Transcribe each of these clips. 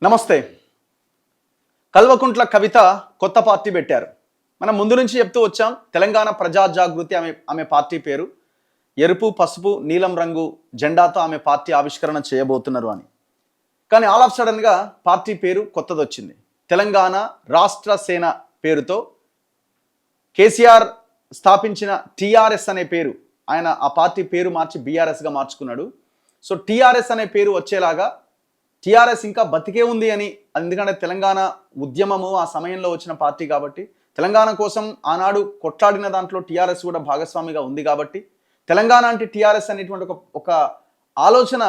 నమస్తే. కల్వకుంట్ల కవిత కొత్త పార్టీ పెట్టారు. మనం ముందు నుంచి చెప్తూ వచ్చాం, తెలంగాణ ప్రజా జాగృతి ఆమె పార్టీ పేరు. ఎరుపు, పసుపు, నీలం రంగు జెండాతో ఆమె పార్టీ ఆవిష్కరణ చేయబోతున్నారు అని. కానీ ఆల్ ఆఫ్ సడన్గా పార్టీ పేరు కొత్తది వచ్చింది. తెలంగాణ రాష్ట్ర సేన పేరుతో కేసీఆర్ స్థాపించిన టీఆర్ఎస్ అనే పేరు, ఆయన ఆ పార్టీ పేరు మార్చి బీఆర్ఎస్గా మార్చుకున్నాడు. సో టీఆర్ఎస్ అనే పేరు వచ్చేలాగా, టీఆర్ఎస్ ఇంకా బతికే ఉంది అని, ఎందుకంటే తెలంగాణ ఉద్యమము ఆ సమయంలో వచ్చిన పార్టీ కాబట్టి, తెలంగాణ కోసం ఆనాడు కొట్లాడిన దాంట్లో టీఆర్ఎస్ కూడా భాగస్వామిగా ఉంది కాబట్టి, తెలంగాణ అంటే టీఆర్ఎస్ అనేటువంటి ఒక ఆలోచన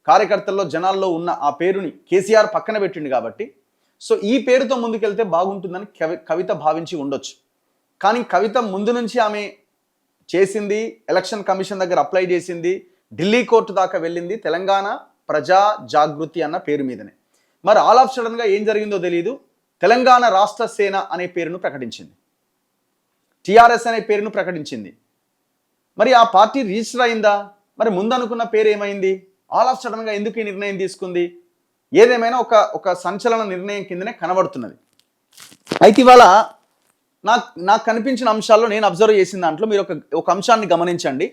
కార్యకర్తల్లో జనాల్లో ఉన్న ఆ పేరుని కేసీఆర్ పక్కన పెట్టిండు కాబట్టి, సో ఈ పేరుతో ముందుకెళ్తే బాగుంటుందని కవిత భావించి ఉండొచ్చు. కానీ కవిత ముందు నుంచి ఆమె చేసింది, ఎలక్షన్ కమిషన్ దగ్గర అప్లై చేసింది, ఢిల్లీ కోర్టు దాకా వెళ్ళింది తెలంగాణ ప్రజా జాగృతి అన్న పేరు మీదనే. మరి ఆల్ ఆఫ్ సడన్గా ఏం జరిగిందో తెలియదు, తెలంగాణ రాష్ట్ర సేన అనే పేరును ప్రకటించింది, టీఆర్ఎస్ అనే పేరును ప్రకటించింది. మరి ఆ పార్టీ రిజిస్టర్ అయిందా? మరి ముందు అనుకున్న పేరు ఏమైంది? ఆల్ ఆఫ్ సడన్గా ఎందుకు ఈ నిర్ణయం తీసుకుంది? ఏదేమైనా ఒక సంచలన నిర్ణయం కిందనే కనబడుతున్నది. అయితే ఇవాళ నాకు కనిపించిన అంశాల్లో, నేను అబ్జర్వ్ చేసిన దాంట్లో మీరు ఒక అంశాన్ని గమనించండి.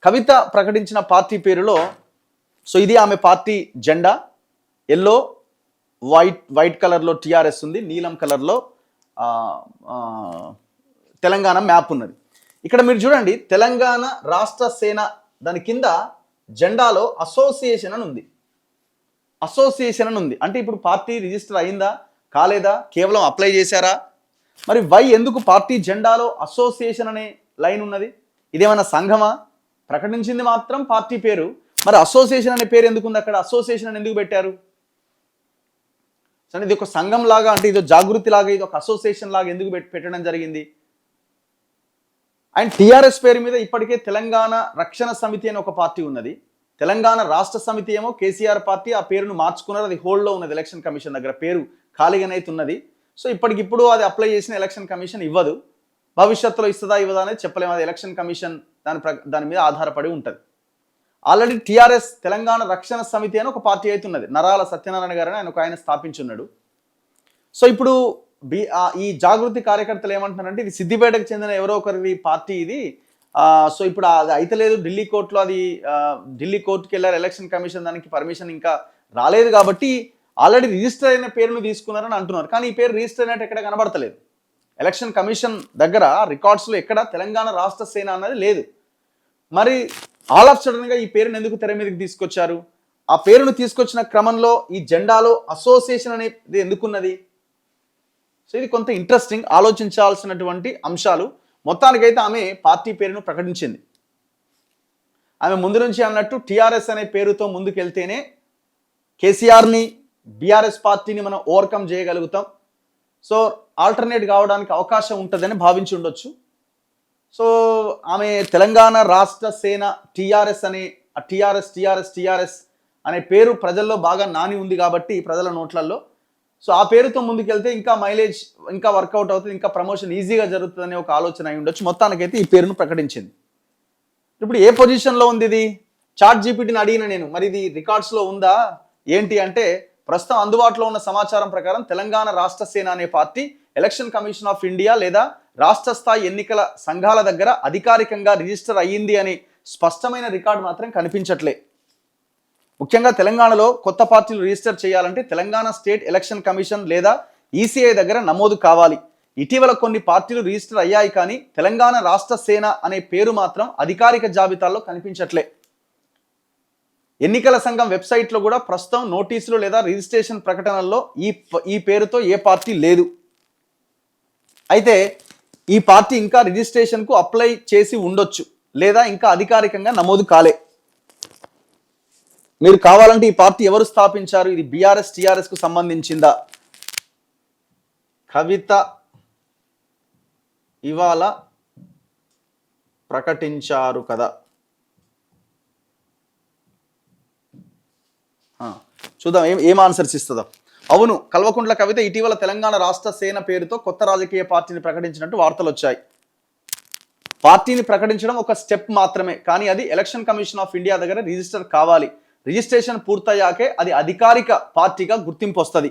కవిత ప్రకటించిన పార్టీ పేరులో, సో ఇది ఆమె పార్టీ జెండా, ఎల్లో వైట్ కలర్లో టీఆర్ఎస్ ఉంది, నీలం కలర్లో తెలంగాణ మ్యాప్ ఉన్నది. ఇక్కడ మీరు చూడండి, తెలంగాణ రాష్ట్ర సేన దాని కింద జెండాలో అసోసియేషన్ అని ఉంది. అసోసియేషన్ అని ఉంది అంటే ఇప్పుడు పార్టీ రిజిస్టర్ అయిందా కాలేదా, కేవలం అప్లై చేశారా? మరి ఎందుకు పార్టీ జెండాలో అసోసియేషన్ అనే లైన్ ఉన్నది? ఇదేమైనా సంఘమా? ప్రకటించింది మాత్రం పార్టీ పేరు, మరి అసోసియేషన్ అనే పేరు ఎందుకు ఉంది అక్కడ? అసోసియేషన్ అని ఎందుకు పెట్టారు? సరే, ఇది ఒక సంఘం లాగా, అంటే ఇది జాగృతి లాగా, ఇది ఒక అసోసియేషన్ లాగా ఎందుకు పెట్టడం జరిగింది? అండ్ టీఆర్ఎస్ పేరు మీద ఇప్పటికే తెలంగాణ రక్షణ సమితి అని ఒక పార్టీ ఉన్నది, తెలంగాణ రాష్ట్ర సమితి ఏమో కేసీఆర్ పార్టీ, ఆ పేరును మార్చుకున్నారు, అది హోల్డ్లో ఉన్నది ఎలక్షన్ కమిషన్ దగ్గర, పేరు ఖాళీగానైతే ఉన్నది. సో ఇప్పటికిప్పుడు అది అప్లై చేసిన ఎలక్షన్ కమిషన్ ఇవ్వదు, భవిష్యత్తులో ఇస్తుందా ఇవ్వదా అనేది చెప్పలేము, అది ఎలక్షన్ కమిషన్ దాని మీద ఆధారపడి ఉంటుంది. ఆల్రెడీ టీఆర్ఎస్ తెలంగాణ రక్షణ సమితి అని ఒక పార్టీ అయితే ఉన్నది, నరాల సత్యనారాయణ గారు అని ఆయన స్థాపించున్నాడు. సో ఇప్పుడు ఈ జాగృతి కార్యకర్తలు ఏమంటున్నారంటే, ఇది సిద్దిపేటకు చెందిన ఎవరో ఒకరి పార్టీ ఇది, సో ఇప్పుడు అది అయితే లేదు, ఢిల్లీ కోర్టులో అది ఢిల్లీ కోర్టుకి వెళ్ళారు, ఎలక్షన్ కమిషన్ దానికి పర్మిషన్ ఇంకా రాలేదు కాబట్టి ఆల్రెడీ రిజిస్టర్ అయిన పేరును తీసుకున్నారని అంటున్నారు. కానీ ఈ పేరు రిజిస్టర్ అయినట్టు ఎక్కడ కనబడతలేదు, ఎలక్షన్ కమిషన్ దగ్గర రికార్డ్స్లో ఎక్కడ తెలంగాణ రాష్ట్ర సేన అన్నది లేదు. మరి ఆల్ ఆఫ్ సడన్గా ఈ పేరును ఎందుకు తెర మీదకి తీసుకొచ్చారు? ఆ పేరును తీసుకొచ్చిన క్రమంలో ఈ జెండాలో అసోసియేషన్ అనేది ఎందుకున్నది? సో ఇది కొంత ఇంట్రెస్టింగ్, ఆలోచించాల్సినటువంటి అంశాలు. మొత్తానికైతే ఆమె పార్టీ పేరును ప్రకటించింది. ఆమె ముందు నుంచి అన్నట్టు టీఆర్ఎస్ అనే పేరుతో ముందుకెళ్తేనే కేసీఆర్ని, బీఆర్ఎస్ పార్టీని మనం ఓవర్కమ్ చేయగలుగుతాం, సో ఆల్టర్నేట్ కావడానికి అవకాశం ఉంటుందని భావించి ఉండొచ్చు. సో ఆమె తెలంగాణ రాష్ట్ర సేన టీఆర్ఎస్ అనే పేరు ప్రజల్లో బాగా నాని ఉంది కాబట్టి, ప్రజల నోట్లలో, సో ఆ పేరుతో ముందుకెళ్తే ఇంకా మైలేజ్, ఇంకా వర్కౌట్ అవుతుంది, ఇంకా ప్రమోషన్ ఈజీగా జరుగుతుందనే ఒక ఆలోచన అయి ఉండొచ్చు. మొత్తానికైతే ఈ పేరును ప్రకటించింది. ఇప్పుడు ఏ పొజిషన్లో ఉంది ఇది? చాట్ జీపీటీని అడిగిన నేను, మరి ఇది రికార్డ్స్లో ఉందా ఏంటి అంటే, ప్రస్తుతం అందుబాటులో ఉన్న సమాచారం ప్రకారం తెలంగాణ రాష్ట్ర సేన అనే party election commission of India లేదా రాష్ట్ర స్థాయి ఎన్నికల సంఘాల దగ్గర అధికారికంగా రిజిస్టర్ అయ్యింది అని స్పష్టమైన రికార్డు మాత్రం కనిపించట్లే. ముఖ్యంగా తెలంగాణలో కొత్త పార్టీలు రిజిస్టర్ చేయాలంటే తెలంగాణ స్టేట్ ఎలక్షన్ కమిషన్ లేదా ఈసీఐ దగ్గర నమోదు కావాలి. ఇటీవల కొన్ని పార్టీలు రిజిస్టర్ అయ్యాయి, కానీ తెలంగాణ రాష్ట్ర సేన అనే పేరు మాత్రం అధికారిక జాబితాల్లో కనిపించట్లే. ఎన్నికల సంఘం వెబ్సైట్లో కూడా ప్రస్తుతం నోటీసులు లేదా రిజిస్ట్రేషన్ ప్రకటనల్లో ఈ పేరుతో ఏ పార్టీ లేదు. అయితే ఈ పార్టీ ఇంకా రిజిస్ట్రేషన్కు అప్లై చేసి ఉండొచ్చు, లేదా ఇంకా అధికారికంగా నమోదు కాలే. మీరు కావాలంటే ఈ పార్టీ ఎవరు స్థాపించారు, ఇది బీఆర్ఎస్ టీఆర్ఎస్కు సంబంధించిందా? కవిత ఇవాళ ప్రకటించారు కదా, చూద్దాం ఏం ఆన్సర్స్ ఇస్తుందో. అవును, కల్వకుంట్ల కవిత ఇటీవల తెలంగాణ రాష్ట్ర సేన పేరుతో కొత్త రాజకీయ పార్టీని ప్రకటించినట్టు వార్తలు వచ్చాయి. పార్టీని ప్రకటించడం ఒక స్టెప్ మాత్రమే, కానీ అది ఎలక్షన్ కమిషన్ ఆఫ్ ఇండియా దగ్గర రిజిస్టర్ కావాలి. రిజిస్ట్రేషన్ పూర్తయ్యాకే అది అధికారిక పార్టీగా గుర్తింపు వస్తుంది.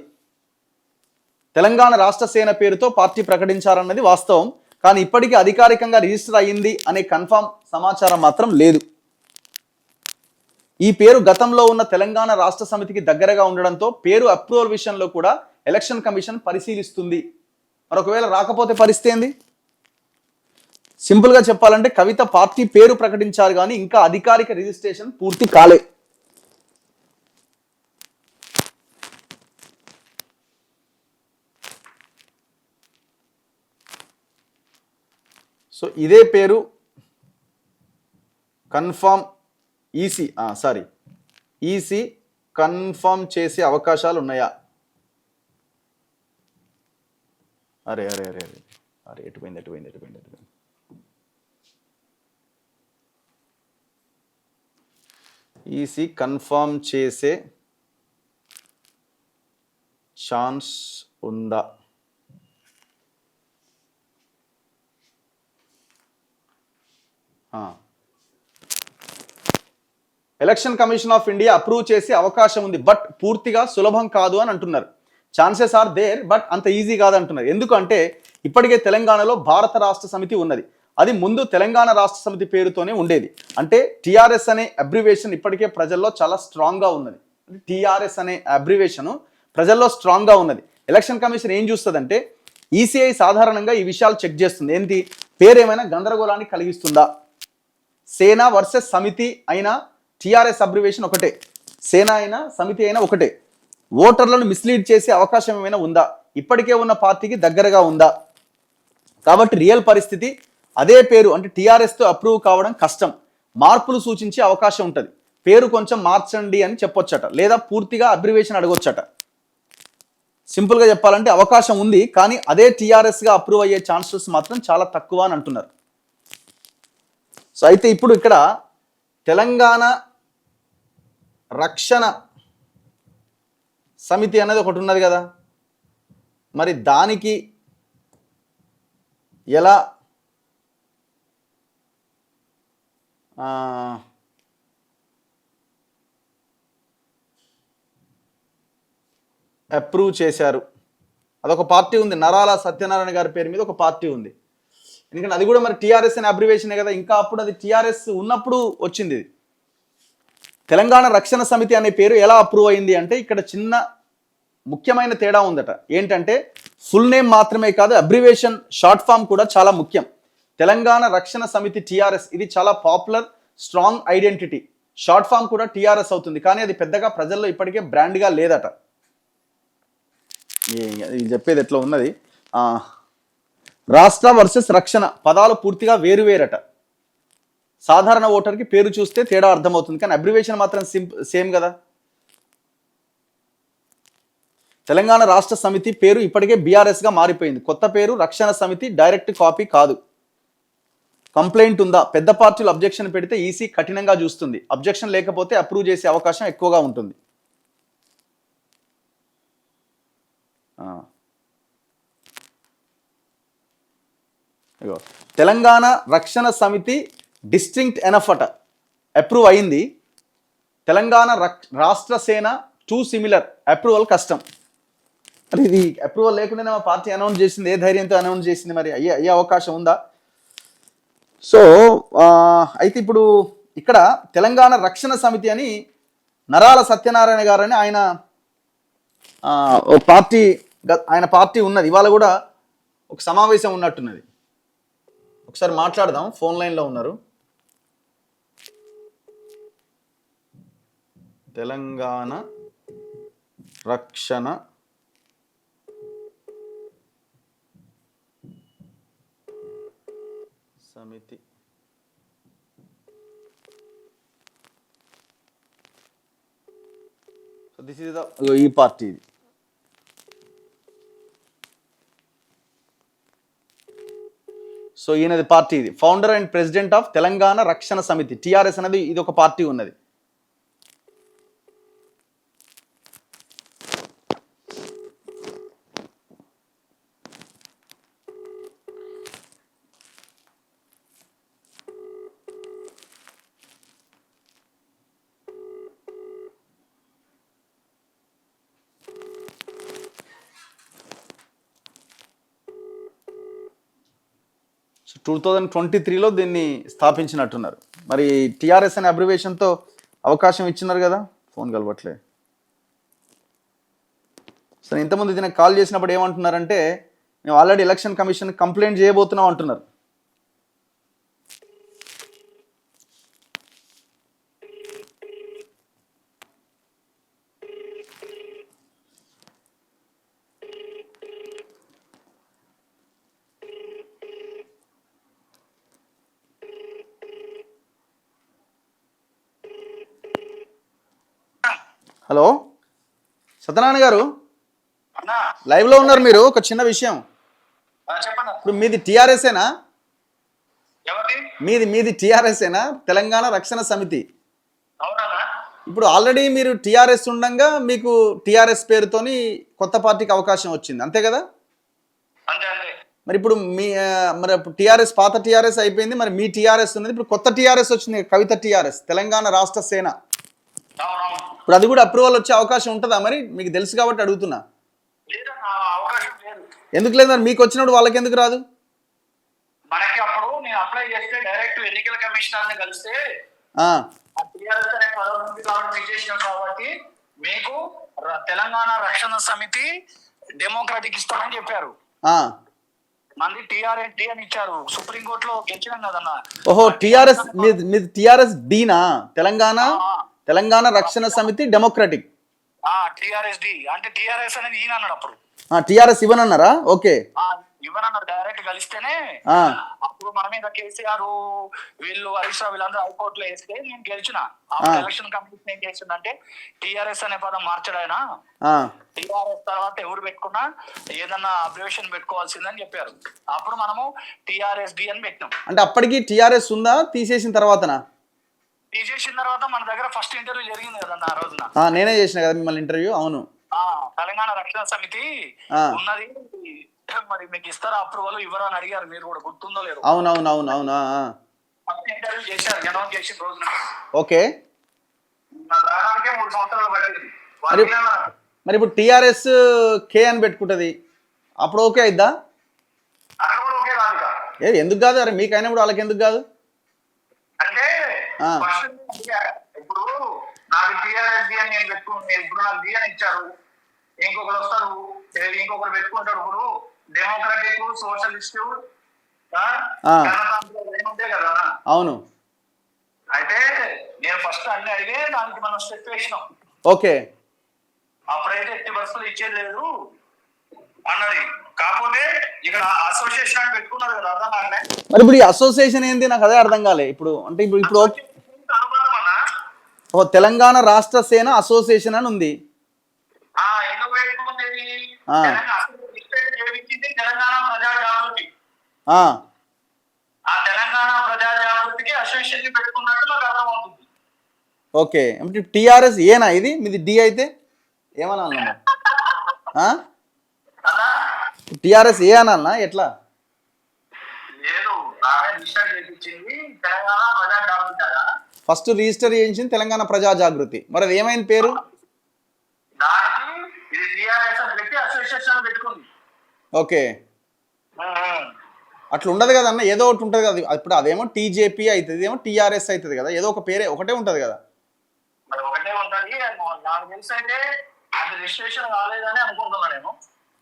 తెలంగాణ రాష్ట్ర సేన పేరుతో పార్టీ ప్రకటించారన్నది వాస్తవం. కానీ ఇప్పటికీ అధికారికంగా రిజిస్టర్ అయ్యింది అనే కన్ఫామ్ సమాచారం మాత్రం లేదు. ఈ పేరు గతంలో ఉన్న తెలంగాణ రాష్ట్ర సమితికి దగ్గరగా ఉండడంతో పేరు అప్రూవల్ విషయంలో కూడా ఎలక్షన్ కమిషన్ పరిశీలిస్తుంది. మరొకవేళ రాకపోతే పరిస్థితి ఏంది? సింపుల్గా చెప్పాలంటే కవిత పార్టీ పేరు ప్రకటించారు కానీ ఇంకా అధికారిక రిజిస్ట్రేషన్ పూర్తి కాలే. సో ఇదే పేరు కన్ఫర్మ్ ఈసీ కన్ఫర్మ్ చేసే అవకాశాలు ఉన్నాయా? అరే అరే అరే అరే అరే ఎటుపోయింది. ఈసీ కన్ఫర్మ్ చేసే ఛాన్స్ ఉందా? Election commission of India approve చేసే అవకాశం ఉంది, బట్ పూర్తిగా సులభం కాదు అని అంటున్నారు. ఛాన్సెస్ ఆర్ దేర్, బట్ అంత ఈజీ కాదు అంటున్నారు. ఎందుకంటే ఇప్పటికే తెలంగాణలో భారత రాష్ట్ర సమితి ఉన్నది. అది ముందు తెలంగాణ రాష్ట్ర సమితి పేరుతోనే ఉండేది. అంటే టిఆర్ఎస్ అనే అబ్రివేషన్ ఇప్పటికే ప్రజల్లో చాలా స్ట్రాంగ్గా ఉన్నది. టిఆర్ఎస్ అనే అబ్రివేషన్ ప్రజల్లో స్ట్రాంగ్గా ఉన్నది. ఎలక్షన్ కమిషన్ ఏం చూస్తుందంటే ఈసీఐ సాధారణంగా ఈ విషయాలు చెక్ చేస్తుంది. ఏంటి? పేరు ఏమైనా గందరగోళాన్ని కలిగిస్తుందా? సేన వర్సెస్ సమితి అయినా టిఆర్ఎస్ అబ్రివేషన్ ఒకటే, సేన అయినా సమితి అయినా ఒకటే. ఓటర్లను మిస్లీడ్ చేసే అవకాశం ఏమైనా ఉందా? ఇప్పటికే ఉన్న పార్టీకి దగ్గరగా ఉందా? కాబట్టి రియల్ పరిస్థితి అదే పేరు అంటే టిఆర్ఎస్తో అప్రూవ్ కావడం కష్టం. మార్పులు సూచించే అవకాశం ఉంటుంది. పేరు కొంచెం మార్చండి అని చెప్పొచ్చట, లేదా పూర్తిగా అబ్రివేషన్ అడగొచ్చట. సింపుల్గా చెప్పాలంటే అవకాశం ఉంది, కానీ అదే టిఆర్ఎస్గా అప్రూవ్ అయ్యే ఛాన్సెస్ మాత్రం చాలా తక్కువ అని అంటున్నారు. సో అయితే ఇప్పుడు ఇక్కడ తెలంగాణ రక్షణ సమితి అనేది ఒకటి ఉన్నది కదా, మరి దానికి ఎలా అప్రూవ్ చేశారు? అదొక పార్టీ ఉంది, నరాల సత్యనారాయణ గారి పేరు మీద ఒక పార్టీ ఉంది. ఎందుకంటే అది కూడా మరి టీఆర్ఎస్ అనే అబ్రివేషనే కదా. ఇంకా అప్పుడు అది టీఆర్ఎస్ ఉన్నప్పుడు వచ్చింది. తెలంగాణ రక్షణ సమితి అనే పేరు ఎలా అప్రూవ్ అయింది అంటే ఇక్కడ చిన్న ముఖ్యమైన తేడా ఉందట. ఏంటంటే ఫుల్ నేమ్ మాత్రమే కాదు, అబ్రివేషన్ షార్ట్ ఫామ్ కూడా చాలా ముఖ్యం. తెలంగాణ రక్షణ సమితి టిఆర్ఎస్ ఇది చాలా popular strong identity. Short form కూడా టిఆర్ఎస్ అవుతుంది, కానీ అది పెద్దగా ప్రజల్లో ఇప్పటికే బ్రాండ్గా లేదట. ఇది చెప్పేది ఎట్లా ఉన్నది, రాష్ట్ర వర్సెస్ రక్షణ పదాలు పూర్తిగా వేరువేరట. సాధారణ ఓటర్కి పేరు చూస్తే తేడా అర్థమవుతుంది, కానీ అబ్రివేషన్ మాత్రం సేమ్ కదా. తెలంగాణ రాష్ట్ర సమితి పేరు ఇప్పటికే బీఆర్ఎస్గా మారిపోయింది. కొత్త పేరు రక్షణ సమితి డైరెక్ట్ కాపీ కాదు. కంప్లైంట్ ఉందా? పెద్ద పార్టీలు అబ్జెక్షన్ పెడితే ఈసీ కఠినంగా చూస్తుంది. అబ్జెక్షన్ లేకపోతే అప్రూవ్ చేసే అవకాశం ఎక్కువగా ఉంటుంది. తెలంగాణ రక్షణ సమితి డిస్టింక్ట్ ఎనఫ్ అట, అప్రూవ్ అయింది. తెలంగాణ రాష్ట్ర సేన టూ సిమిలర్, అప్రూవల్ కష్టం. మరి ఇది అప్రూవల్ లేకుండానే మా పార్టీ అనౌన్స్ చేసింది, ఏ ధైర్యంతో అనౌన్స్ చేసింది? మరి అయ్యే అవకాశం ఉందా? సో అయితే ఇప్పుడు ఇక్కడ తెలంగాణ రక్షణ సమితి అని నరాల సత్యనారాయణ గారు అని ఆయన పార్టీ ఉన్నది. ఇవాళ కూడా ఒక సమావేశం ఉన్నట్టున్నది. ఒకసారి మాట్లాడదాం, ఫోన్ లైన్లో ఉన్నారు. తెలంగాణ రక్షణ సమితి దిస్ ఇస్ ఈ పార్టీ. సో ఈయనది పార్టీ, ఇది founder and president of Telangana రక్షణ సమితి టిఆర్ఎస్ అనేది ఇది ఒక పార్టీ ఉన్నది. 2023లో దీన్ని స్థాపించినట్టున్నారు. మరి టీఆర్ఎస్ అనే అబ్రివేషన్తో అవకాశం ఇచ్చినారు కదా. ఫోన్ కలవట్లే. సరే, ఇంతకుముందు దీనికి కాల్ చేసినప్పుడు ఏమంటున్నారంటే మేము ఆల్రెడీ ఎలక్షన్ కమిషన్ కంప్లైంట్ చేయబోతున్నాం అంటున్నారు. హలో సత్యనారాయణ గారు, లైవ్లో ఉన్నారు మీరు. ఒక చిన్న విషయం. ఇప్పుడు మీది టీఆర్ఎస్ఏనా? మీది టీఆర్ఎస్ఏనా? తెలంగాణ రక్షణ సమితి. ఇప్పుడు ఆల్రెడీ మీరు టీఆర్ఎస్ ఉండగా మీకు టీఆర్ఎస్ పేరుతోని కొత్త పార్టీకి అవకాశం వచ్చింది, అంతే కదా? మరి ఇప్పుడు మరి టీఆర్ఎస్ పాత టీఆర్ఎస్ అయిపోయింది, మరి మీ టీఆర్ఎస్ ఉన్నది. ఇప్పుడు కొత్త టీఆర్ఎస్ వచ్చింది, కవిత టీఆర్ఎస్, తెలంగాణ రాష్ట్ర సేన. ఇప్పుడు అది కూడా అప్రూవల్ వచ్చే అవకాశం ఉంటుందా? మరి మీకు తెలుసు కాబట్టి అడుగుతున్నా. ఎందుకు లేదు? మరి మీకు వచ్చినప్పుడు వాళ్ళకి ఎందుకు రాదు? మనకి అప్పుడు నేను అప్లై చేస్తే డైరెక్ట్ ఎన్నికల కమిషనర్ ని కలిస్తే కాబట్టి మీకు తెలంగాణ రక్షణ సమితి డెమోక్రాటిక్ ఇస్తామని చెప్పారు. మంది టీఆర్ఎస్ డి అని ఇచ్చారు. సుప్రీంకోర్టులో గెలిచినాం కదన్నా. ఓహో, టీఆర్ఎస్ మీది టీఆర్ఎస్ డీనా? తెలంగాణ రక్షణ సమితి డెమోక్రాటిక్. టీఆర్ఎస్ డి అంటే టీఆర్ఎస్ అనేది ఈయన అన్నాడు. అప్పుడు టీఆర్ఎస్ ఇవ్వనన్నారా? ఓకే, ఇవ్వనన్నారు. డైరెక్ట్ కలిస్తేనే అప్పుడు మన మీద కేసీఆర్ వీళ్ళు హరీష్ రావు వీళ్ళందరూ హైకోర్టులో వేస్తే నేను గెలిచిన. అప్పుడు ఎలక్షన్ కమిషన్ ఏం చేసిందంటే టీఆర్ఎస్ అనే పదం మార్చడాయన, టీఆర్ఎస్ తర్వాత ఎవరు పెట్టుకున్నా ఏదన్నా అబ్రివేషన్ పెట్టుకోవాల్సిందని చెప్పారు. అప్పుడు మనము టీఆర్ఎస్ డి అని పెట్టినాం. అంటే అప్పటికి టీఆర్ఎస్ ఉందా? తీసేసిన తర్వాతనా? తీసేసిన తర్వాత మన దగ్గర ఫస్ట్ ఇంటర్వ్యూ జరిగింది కదన్న ఆ రోజున. నేనే చేసిన కదా మిమ్మల్ని ఇంటర్వ్యూ. అవును, తెలంగాణ రక్షణ సమితి ఉన్నది, మరి మీకు ఇస్తారా అప్రూవల్ ఇవ్వరా అని అడిగారు. మీరు కూడా గుర్తుందో లేదు? అవునవునవునవునా, ఇంటర్వ్యూ చేశారు అనౌన్స్ చేసిన రోజున. ఓకే, 3 సంవత్సరాలు పట్టింది. మరి ఇప్పుడు టీఆర్ఎస్ కే అని పెట్టుకుంటది, అప్పుడు ఓకే అయిద్దా? అక్కడ కూడా ఓకే కాదు. ఎందుకు కాదు? అరే మీకు అయినప్పుడు వాళ్ళకి ఎందుకు కాదు? అంటే ఇప్పుడు నాకు టీఆర్ఎస్ డి అని నేను పెట్టుకుని, ఇప్పుడు నాకు డి అని ఇచ్చారు, ఇంకొకరు వస్తారు ఇంకొకరు పెట్టుకుంటారు. ఇప్పుడు డెమోక్రటిక్, సోషలిస్ట్, ఉంటాయి కదా. అవును, అయితే నేను ఫస్ట్ అన్ని అడిగే దానికి మనం స్టెప్ వేసినాం. ఓకే, అప్పుడైతే ఎట్టి బస్సులు ఇచ్చేది లేదు అన్నది. కాకపోతే ఇక్కడ అసోసియేషన్ అని పెట్టుకున్నారు కదా, అర్థం కాలే. మరి ఇప్పుడు ఈ అసోసియేషన్ ఏంది? నాకు అదే అర్థం కాలే. ఇప్పుడు అంటే ఇప్పుడు తెలంగాణ రాష్ట్ర సేన అసోసియేషన్ అని ఉంది. తెలంగాణ ప్రజా జాగృతి, తెలంగాణ ప్రజా జాగృతికి అసోసియేషన్ పెట్టుకున్నట్టు నాకు అర్థమవుతుంది. ఓకే, టిఆర్ఎస్ ఏనా ఇది? మీది డి అయితే ఏమన్నా? టిఆర్ఎస్ ఏ అన్నా ఎట్లా? ఫస్ట్ రిజిస్టర్ చేయించింది తెలంగాణ ప్రజా జాగృతి. మరి అది ఏమైంది పేరు? ఓకే, అట్లా ఉండదు కదన్న, ఏదో ఒకటి ఉంటుంది కదా. ఇప్పుడు అదేమో టీజేపీ అవుతుంది, ఏమో టీఆర్ఎస్ అవుతుంది కదా. ఏదో ఒక పేరే ఒకటే ఉంటుంది కదా.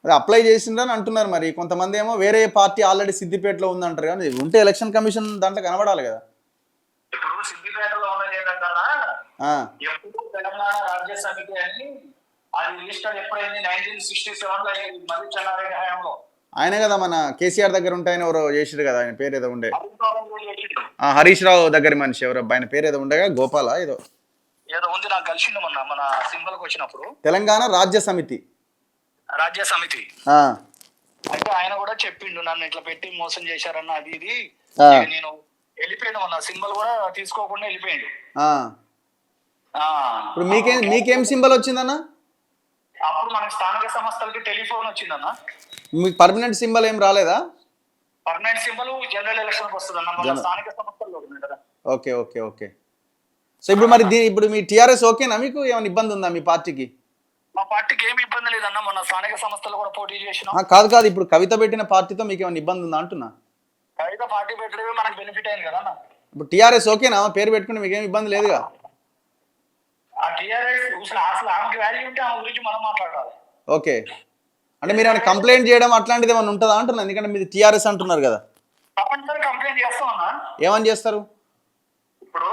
అది అప్లై చేసిండ్రని అంటున్నారు. మరి కొంతమంది ఏమో వేరే పార్టీ ఆల్రెడీ సిద్దిపేటలో ఉందంటారు. కానీ ఉంటే ఎలక్షన్ కమిషన్ దాంట్లో కనబడాలి కదా. ఇప్పుడు సిద్దిపేటలో ఉన్నది ఏంటంటే ఎప్పుడు తెలంగాణ రాజ్య సమితి అని అది రిజిస్టర్ ఎప్పుడైంది 1967లో మళ్ళీ చెన్నారెడ్డి హయాంలో. ఆయనే కదా మన కేసీఆర్ దగ్గర ఉంటే ఆయన ఎవరో చేసిరు కదా, ఆయన పేరు ఏదో ఉండే, హరీష్ రావు దగ్గర మనిషి ఎవరో, ఆయన పేరు ఏదో ఉండగా గోపాల ఏదో ఉంది. నాకు కలిసింది మొన్న మన సింబల్కి వచ్చినప్పుడు. తెలంగాణ రాజ్య సమితి అయితే ఆయన కూడా చెప్పిండు, నన్ను ఇట్లా పెట్టి మోసం చేశారన్న అది ఇది. నేను వెళ్ళిపోయాడు, మొన్న సింబల్ కూడా తీసుకోకుండా వెళ్ళిపోయాడు. ఇప్పుడు మీకేం సింబల్ వచ్చిందన్న? అప్పుడు మనకి స్థానిక సంస్థలకి టెలిఫోన్ వచ్చిందన్న. మీకు పర్మనెంట్ సింబల్ ఏం రాలేదా? పర్మనెంట్ సింబల్ జనరల్ ఎలక్షన్ వస్తుందన్న, స్థానిక సంస్థల్లో. Okay okay okay. సో ఇప్పుడు మరి ఇప్పుడు మీ టీఆర్ఎస్ ఓకేనా? మీకు ఏమైనా ఇబ్బంది ఉందా మీ పార్టీకి? మా పార్టీకి ఏమి ఇబ్బంది లేదన్న, మొన్న స్థానిక సంస్థలు కూడా పోటీ చేసినాం. కాదు ఇప్పుడు కవిత పెట్టిన పార్టీతో మీకు ఏమైనా ఇబ్బంది ఉందా అంటున్నా. కవిత పార్టీ పెట్టడమే మనకు బెనిఫిట్ అయింది కదా అన్న. ఇప్పుడు టీఆర్ఎస్ ఓకేనా పేరు పెట్టుకుని మీకేం ఇబ్బంది లేదుగా? ఆ టీఆర్ఎస్ అసలు ఆమెకి వాల్యూ ఉంటే ఆమె గురించి మనం మాట్లాడాలి. ఓకే, అంటే మీరు ఏమైనా కంప్లైంట్ చేయడం అట్లాంటిది ఏమైనా ఉంటుందా అంటున్నా, ఎందుకంటే మీరు టీఆర్ఎస్ అంటున్నారు కదా. తప్పనిసరి కంప్లైంట్ చేస్తాం అన్న. ఏమని చేస్తారు? ఇప్పుడు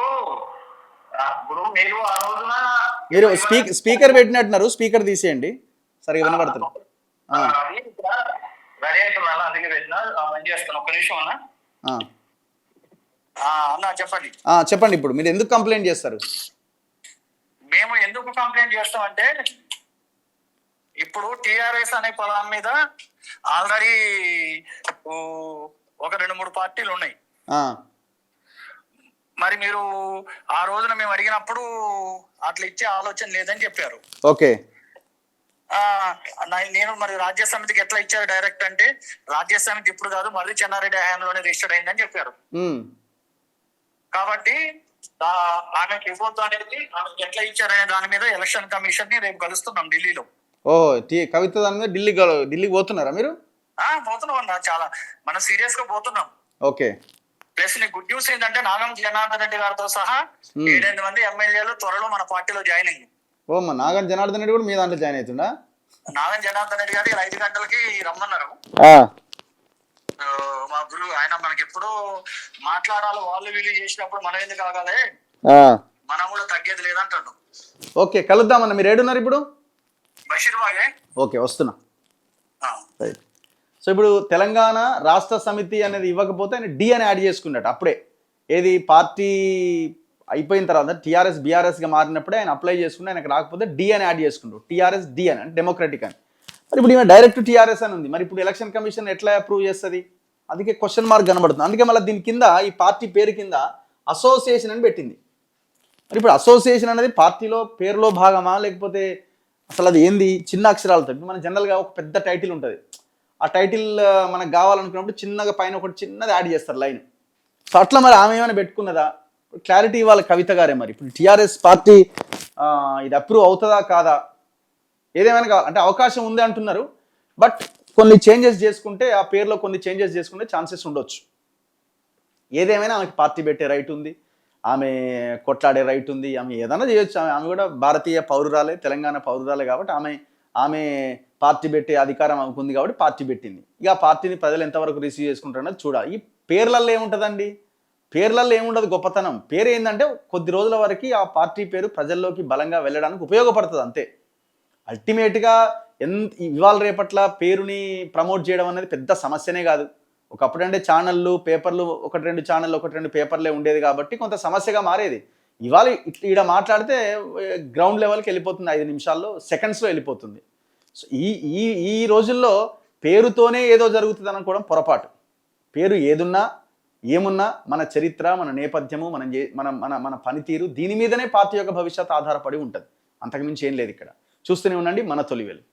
మీరు ఆ రోజున మీరు స్పీకర్ పెట్టినట్టున్నారు, స్పీకర్ తీసేయండి సరిగా వినబడతారు. రెడీ అవుతున్నా అందుకే పెట్టినా పని చేస్తాను. ఒక్క నిమిషం అన్న. అన్న చెప్పండి. చెప్పండి, ఇప్పుడు మీరు ఎందుకు కంప్లైంట్ చేస్తారు? మేము ఎందుకు కంప్లైంట్ చేస్తామంటే ఇప్పుడు టిఆర్ఎస్ అనే పదం మీద ఆల్రెడీ ఒక 2-3 పార్టీలు ఉన్నాయి. మరి మీరు ఆ రోజున మేము అడిగినప్పుడు అట్లా ఇచ్చే ఆలోచన లేదని చెప్పారు. ఓకే, నేను మరి రాజ్య సమితికి ఎట్లా ఇచ్చారు డైరెక్ట్ అంటే, రాజ్య సమితి ఇప్పుడు కాదు మళ్ళీ చెన్నారెడ్డి హయాంలోనే రిజిస్టర్ అయిందని చెప్పారు. కాబట్టి ఆమెకి ఇవ్వద్దు అనేది ఆమెకి ఎట్లా ఇచ్చారనే దాని మీద ఎలక్షన్ కమిషన్ ని రేపు కలుస్తున్నాం ఢిల్లీలో. కవిత దాని మీద ఢిల్లీకి పోతున్నారా మీరు? పోతున్నాం అన్న, చాలా మనం సీరియస్ గా పోతున్నాం. ఓకే, ప్లస్ నీ గుడ్ న్యూస్ ఏంటంటే నాగం జనార్దన్ రెడ్డి గారితో సహా 7-8 మంది ఎమ్మెల్యేలు త్వరలో మన పార్టీలో జాయిన్ అయ్యింది. నాగం జనార్దన్ రెడ్డి కూడా మీ దాంట్లో జాయిన్ అవుతుందా? నాగం జనార్దన్ రెడ్డి గారు 5 గంటలకి రమ్మన్నారు. మా గురువు ఆయన మనకి ఎప్పుడు మాట్లాడాలి, వాళ్ళు వీళ్ళు చేసినప్పుడు మనం ఎందుకు ఆగాలి, మనం కూడా తగ్గేది లేదంటాడు. ఓకే, కలుద్దామన్న. మీరు ఏడున్నారు ఇప్పుడు? బషీర్ బాగే. ఓకే, వస్తున్నా. సో ఇప్పుడు తెలంగాణ రాష్ట్ర సమితి అనేది ఇవ్వకపోతే ఆయన డి అని యాడ్ చేసుకున్నట్టు అప్పుడే, ఏది పార్టీ అయిపోయిన తర్వాత టీఆర్ఎస్ బీఆర్ఎస్గా మారినప్పుడే ఆయన అప్లై చేసుకుంటే ఆయనకు రాకపోతే డి అని యాడ్ చేసుకుంటారు. టీఆర్ఎస్ డి అని అంటే డెమోక్రటిక్ అని. మరి ఇప్పుడు ఈమె డైరెక్ట్ టీఆర్ఎస్ అని ఉంది, మరి ఇప్పుడు ఎలక్షన్ కమిషన్ ఎట్లా అప్రూవ్ చేస్తుంది? అందుకే క్వశ్చన్ మార్క్ కనబడుతుంది. అందుకే మళ్ళీ దీని కింద ఈ పార్టీ పేరు కింద అసోసియేషన్ అని పెట్టింది. మరి ఇప్పుడు అసోసియేషన్ అనేది పార్టీలో పేరులో భాగమా, లేకపోతే అసలు అది ఏంది? చిన్న అక్షరాలతో ఇప్పుడు మన జనరల్గా ఒక పెద్ద టైటిల్ ఉంటుంది, ఆ టైటిల్ మనకు కావాలనుకున్నప్పుడు చిన్నగా పైన ఒకటి చిన్నది యాడ్ చేస్తారు లైన్. సో అట్లా మరి ఆమె ఏమైనా పెట్టుకున్నదా? క్లారిటీ ఇవ్వాలి కవిత గారే. మరి ఇప్పుడు టీఆర్ఎస్ పార్టీ ఇది అప్రూవ్ అవుతుందా కాదా, ఏదేమైనా అంటే అవకాశం ఉంది అంటున్నారు. బట్ కొన్ని చేంజెస్ చేసుకుంటే, ఆ పేరులో కొన్ని చేంజెస్ చేసుకుంటే ఛాన్సెస్ ఉండొచ్చు. ఏదేమైనా ఆమెకి పార్టీ పెట్టే రైట్ ఉంది, ఆమె కొట్లాడే రైట్ ఉంది, ఆమె ఏదైనా చేయొచ్చు. ఆమె కూడా భారతీయ పౌరురాలే, తెలంగాణ పౌరురాలే కాబట్టి ఆమె పార్టీ పెట్టే అధికారం ఆమెకు ఉంది కాబట్టి పార్టీ పెట్టింది. ఇక ఆ పార్టీని ప్రజలు ఎంతవరకు రిసీవ్ చేసుకుంటారన్నది చూడాలి. ఈ పేర్లలో ఏముంటుందండి? పేర్లలో ఏముండదు గొప్పతనం. పేరు ఏంటంటే కొద్ది రోజుల వరకు ఆ పార్టీ పేరు ప్రజల్లోకి బలంగా వెళ్ళడానికి ఉపయోగపడుతుంది అంతే. అల్టిమేట్గా ఇవాళ రేపట్ల పేరుని ప్రమోట్ చేయడం అనేది పెద్ద సమస్యనే కాదు. ఒకప్పుడంటే ఛానళ్ళు, పేపర్లు, 1-2 ఛానళ్ళు, 1-2 పేపర్లే ఉండేది కాబట్టి కొంత సమస్యగా మారేది. ఇవాళ ఈడ మాట్లాడితే గ్రౌండ్ లెవెల్కి వెళ్ళిపోతుంది, 5 నిమిషాల్లో, సెకండ్స్లో వెళ్ళిపోతుంది. సో ఈ రోజుల్లో పేరుతోనే ఏదో జరుగుతుంది అనుకోవడం పొరపాటు. పేరు ఏదున్నా ఏమున్నా మన చరిత్ర, మన నేపథ్యము, మన పనితీరు, దీని మీదనే పార్టీ యొక్క భవిష్యత్తు ఆధారపడి ఉంటుంది. అంతకుమించి ఏం లేదు ఇక్కడ. చూస్తూనే ఉండండి మన తొలివేలు.